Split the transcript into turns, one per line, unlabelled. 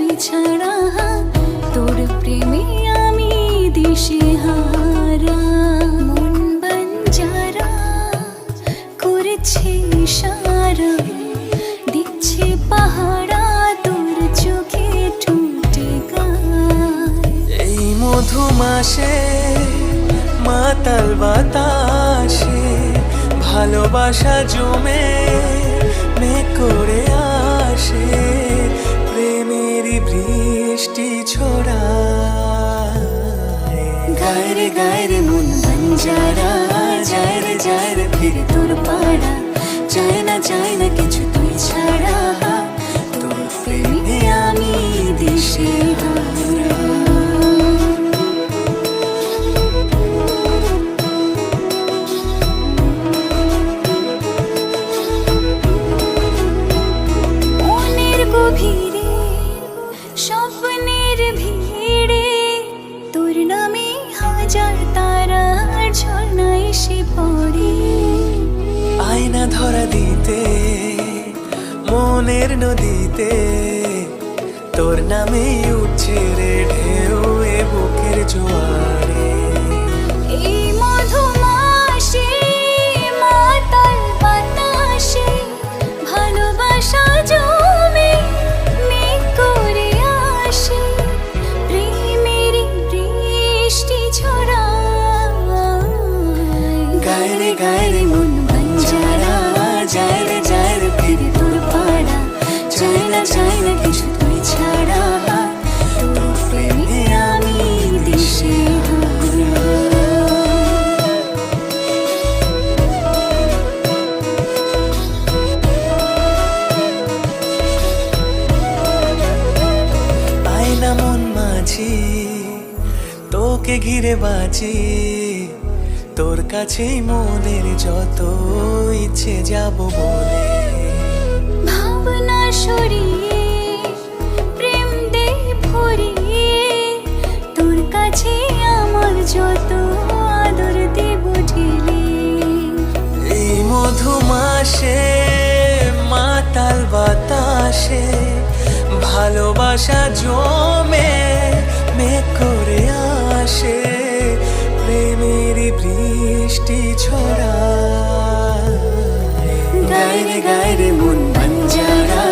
তুই ছাড়া, তোর প্রেমে আমি দিশেহারা। মন বাঞ্জারা করেছে ইশারা, দিচ্ছে পাহারা তোর চোখে ঠুটে গায়।
এই মধুমাসে মাতাল বাতাসে ভালোবাসা জমে মেঘ করে আসে, প্রেমেরই বৃষ্টি ছড়ায়।
গায়রে গায়রে মন বাঞ্জারা, যায় রে ফির তোর পাড়া। চায় না কিছু তুই ছাড়া, তোর প্রেমে আমি দিশেহারা। গভীরে স্বপ্নের ভিড়ে তোর নামে হাজার তারার ঝর্ণা এসে পড়ে।
আয়না ধরা দিতে মনের নদীতে তোর নামে উঠছে রে ঢেউ এ বুকের জোয়ারে।
এই মধুমাসে মাতাল বাতাসে ভালোবাসা জমে মেঘ করে আসে, প্রেমেরই বৃষ্টি ছড়ায়। গায়রে গায়রে মন বাঞ্জারা, যায় রে ফির তোর পাড়া। চায় না কিছু তুই ছাড়া, তোর প্রেমে আমি দিশেহারা।
আয়না মন মাঝি তোকে ঘিরে বাঁচি, তোর কাছেই মনের যত ইচ্ছে যাব বলে।
ভাবনা সরিয়ে প্রেম দে ভরিয়ে, তোর কাছে আমার যত আদর দেব ঢেলে।
এই মধুমাসে মাতাল বাতাসে ভালোবাসা জমে মেঘ করে আসে, প্রেমেরই বৃষ্টি ছড়ায়।
গায়রে গায়রে মন বাঞ্জারা,